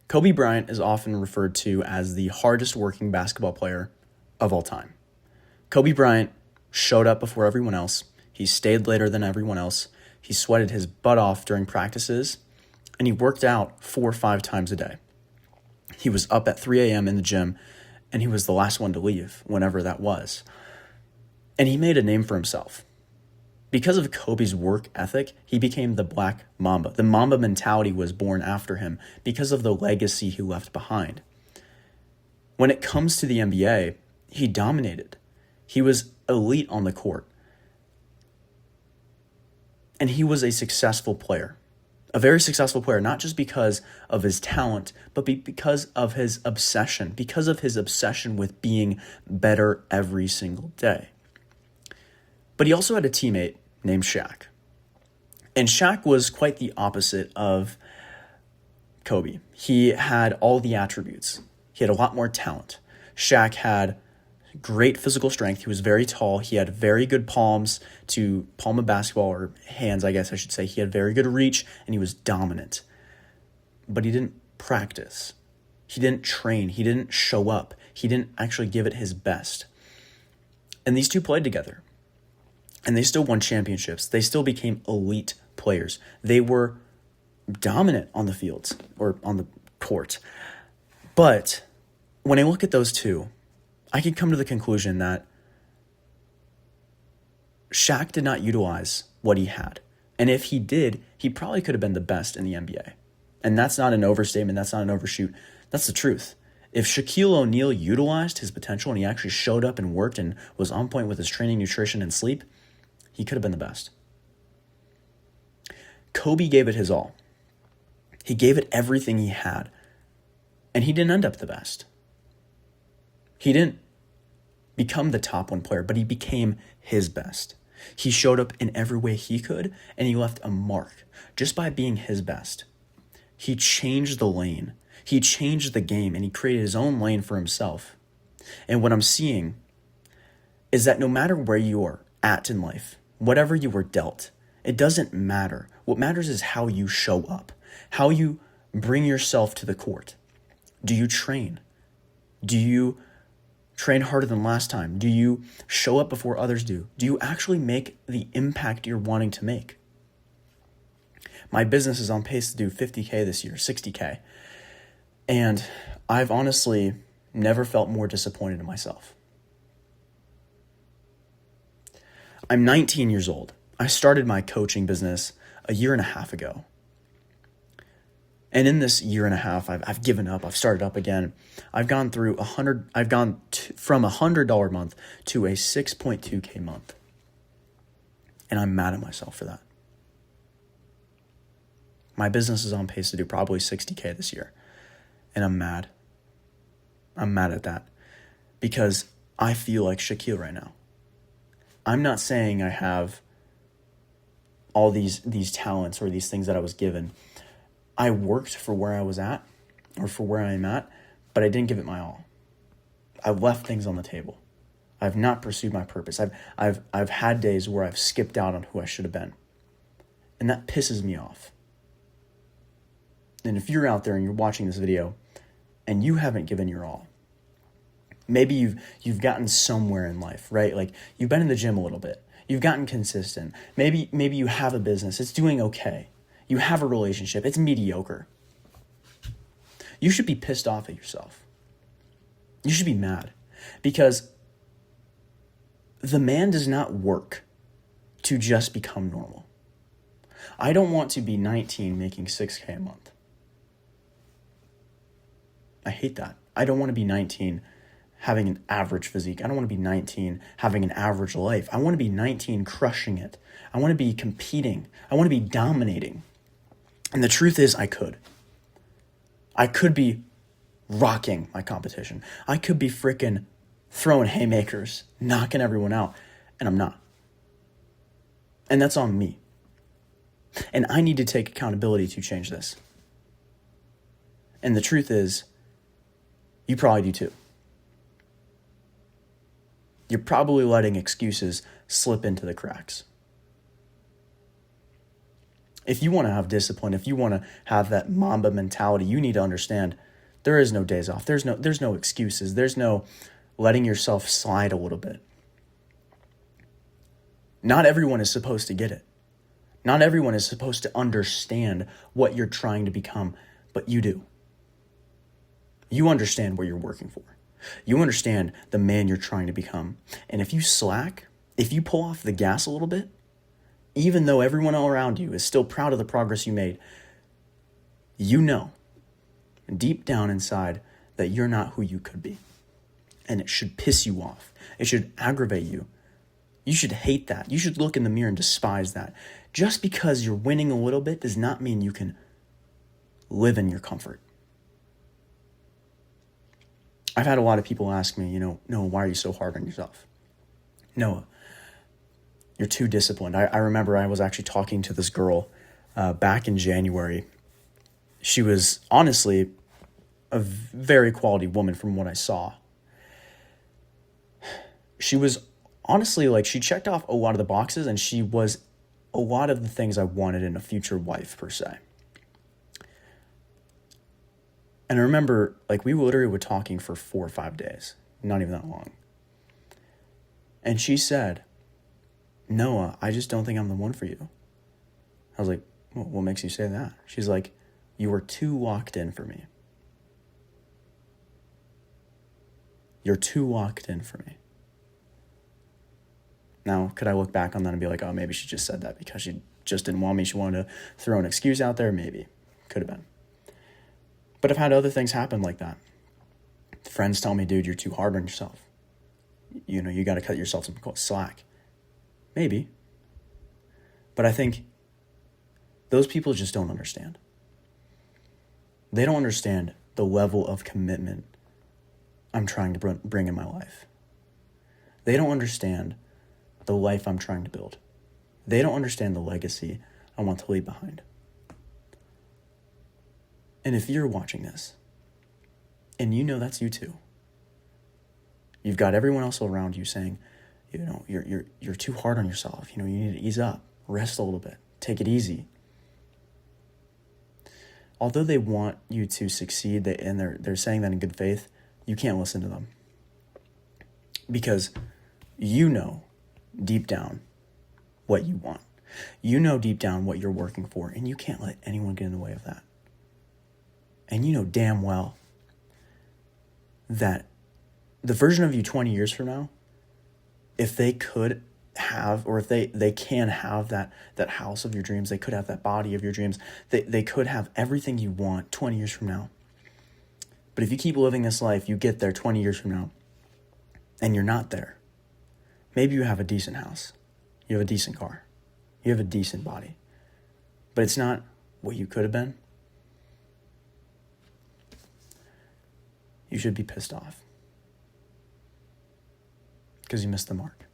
Kobe Bryant is often referred to as the hardest working basketball player of all time. Kobe Bryant showed up before everyone else. He stayed later than everyone else. He sweated his butt off during practices, and he worked out 4 or 5 times a day. He was up at 3 a.m. in the gym, and he was the last one to leave, whenever that was. And he made a name for himself. Because of Kobe's work ethic, he became the Black Mamba. The Mamba mentality was born after him because of the legacy he left behind. When it comes to the NBA, he dominated. He was elite on the court. And he was a successful player. A very successful player, not just because of his talent, but because of his obsession. Because of his obsession with being better every single day. But he also had a teammate named Shaq. And Shaq was quite the opposite of Kobe. He had all the attributes. He had a lot more talent. Shaq had great physical strength. He was very tall. He had very good palms to palm a basketball, or hands, I guess I should say. He had very good reach, and he was dominant. But he didn't practice. He didn't train. He didn't show up. He didn't actually give it his best. And these two played together. And they still won championships. They still became elite players. They were dominant on the fields or on the court. But when I look at those two, I can come to the conclusion that Shaq did not utilize what he had. And if he did, he probably could have been the best in the NBA. And that's not an overstatement. That's not an overshoot. That's the truth. If Shaquille O'Neal utilized his potential and he actually showed up and worked and was on point with his training, nutrition, and sleep, he could have been the best. Kobe gave it his all. He gave it everything he had. And he didn't end up the best. He didn't become the top 1 player, but he became his best. He showed up in every way he could, and he left a mark just by being his best. He changed the lane. He changed the game, and he created his own lane for himself. And what I'm seeing is that no matter where you are at in life, whatever you were dealt, it doesn't matter. What matters is how you show up, how you bring yourself to the court. Do you train? Do you train harder than last time? Do you show up before others do? Do you actually make the impact you're wanting to make? My business is on pace to do 50K this year, 60K. And I've honestly never felt more disappointed in myself. I'm 19 years old. I started my coaching business a year and a half ago. And in this year and a half, I've given up. I've started up again. I've gone from $100 month to a 6.2K month. And I'm mad at myself for that. My business is on pace to do probably 60K this year. And I'm mad. I'm mad at that because I feel like Shaquille right now. I'm not saying I have all these talents or these things that I was given. I worked for where I was at or for where I am at, but I didn't give it my all. I left things on the table. I've not pursued my purpose. I've had days where I've skipped out on who I should have been. And that pisses me off. And if you're out there and you're watching this video and you haven't given your all, maybe you've gotten somewhere in life, right? Like you've been in the gym a little bit. You've gotten consistent. Maybe you have a business. It's doing okay. You have a relationship. It's mediocre. You should be pissed off at yourself. You should be mad because the man does not work to just become normal. I don't want to be 19 making 6K a month. I hate that. I don't want to be 19 having an average physique. I don't want to be 19 having an average life. I want to be 19 crushing it. I want to be competing. I want to be dominating. And the truth is I could. I could be rocking my competition. I could be freaking throwing haymakers, knocking everyone out, and I'm not. And that's on me. And I need to take accountability to change this. And the truth is, you probably do too. You're probably letting excuses slip into the cracks. If you want to have discipline, if you want to have that Mamba mentality, you need to understand there is no days off. There's no excuses. There's no letting yourself slide a little bit. Not everyone is supposed to get it. Not everyone is supposed to understand what you're trying to become, but you do. You understand what you're working for. You understand the man you're trying to become. And if you slack, if you pull off the gas a little bit, even though everyone all around you is still proud of the progress you made, you know deep down inside that you're not who you could be. And it should piss you off. It should aggravate you. You should hate that. You should look in the mirror and despise that. Just because you're winning a little bit does not mean you can live in your comfort. I've had a lot of people ask me, Noah, why are you so hard on yourself? Noah, you're too disciplined. I remember I was actually talking to this girl back in January. She was honestly a very quality woman from what I saw. She was honestly, she checked off a lot of the boxes, and she was a lot of the things I wanted in a future wife, per se. And I remember, we literally were talking for 4 or 5 days, not even that long. And she said, Noah, I just don't think I'm the one for you. I was like, well, what makes you say that? She's like, you were too locked in for me. You're too locked in for me. Now, could I look back on that and be like, oh, maybe she just said that because she just didn't want me. She wanted to throw an excuse out there. Maybe. Could have been. But I've had other things happen like that. Friends tell me, dude, you're too hard on yourself. You got to cut yourself some slack. Maybe. But I think those people just don't understand. They don't understand the level of commitment I'm trying to bring in my life. They don't understand the life I'm trying to build. They don't understand the legacy I want to leave behind. And if you're watching this, and that's you too, you've got everyone else around you saying, you're too hard on yourself. You need to ease up, rest a little bit, take it easy. Although they want you to succeed, and they're saying that in good faith, you can't listen to them. Because deep down what you want. Deep down what you're working for, and you can't let anyone get in the way of that. And damn well that the version of you 20 years from now, if they could have, or if they can have that house of your dreams, they could have that body of your dreams, they could have everything you want 20 years from now. But if you keep living this life, you get there 20 years from now, and you're not there. Maybe you have a decent house, you have a decent car, you have a decent body, but it's not what you could have been. You should be pissed off because you missed the mark.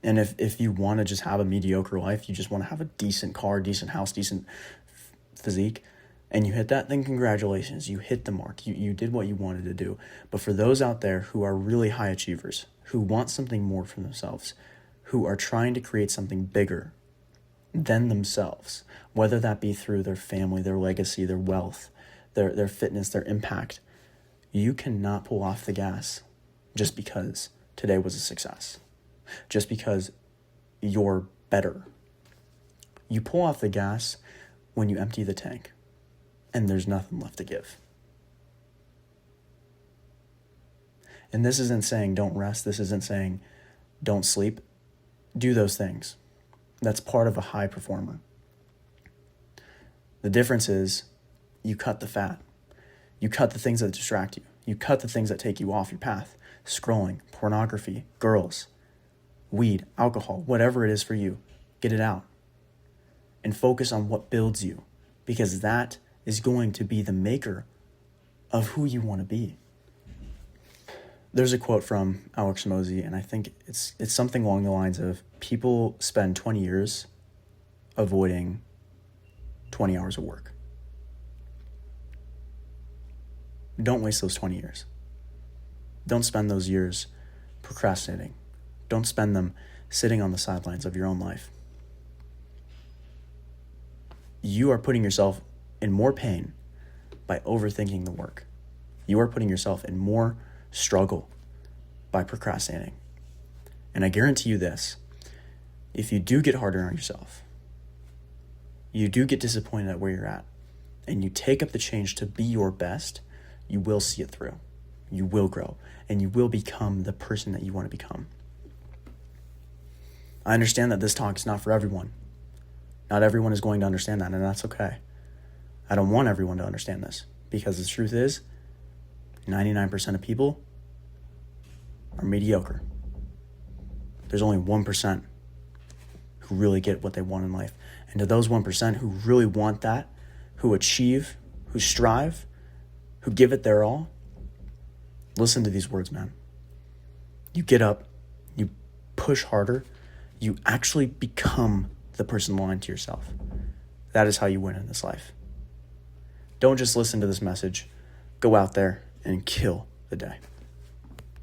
And if you want to just have a mediocre life, you just want to have a decent car, decent house, decent physique, and you hit that, then congratulations, you hit the mark. You did what you wanted to do. But for those out there who are really high achievers, who want something more for themselves, who are trying to create something bigger than themselves, whether that be through their family, their legacy, their wealth, their fitness, their impact, you cannot pull off the gas just because today was a success, just because you're better. You pull off the gas when you empty the tank and there's nothing left to give. And this isn't saying don't rest. This isn't saying don't sleep. Do those things. That's part of a high performer. The difference is you cut the fat. You cut the things that distract you. You cut the things that take you off your path. Scrolling, pornography, girls, weed, alcohol, whatever it is for you. Get it out. And focus on what builds you, because that is going to be the maker of who you want to be. There's a quote from Alex Mosey, and I think it's something along the lines of, people spend 20 years avoiding 20 hours of work. Don't waste those 20 years. Don't spend those years procrastinating. Don't spend them sitting on the sidelines of your own life. you are putting yourself in more pain by overthinking the work. You are putting yourself in more struggle by procrastinating. And I guarantee you this, if you do get harder on yourself, you do get disappointed at where you're at, and you take up the change to be your best, you will see it through. You will grow, and you will become the person that you want to become. I understand that this talk is not for everyone. Not everyone is going to understand that, and that's okay. I don't want everyone to understand this, because the truth is, 99% of people are mediocre. There's only 1% who really get what they want in life. And to those 1% who really want that, who achieve, who strive, who give it their all, listen to these words, man. You get up, you push harder, you actually become the person lying to yourself. That is how you win in this life. Don't just listen to this message. Go out there and kill the day.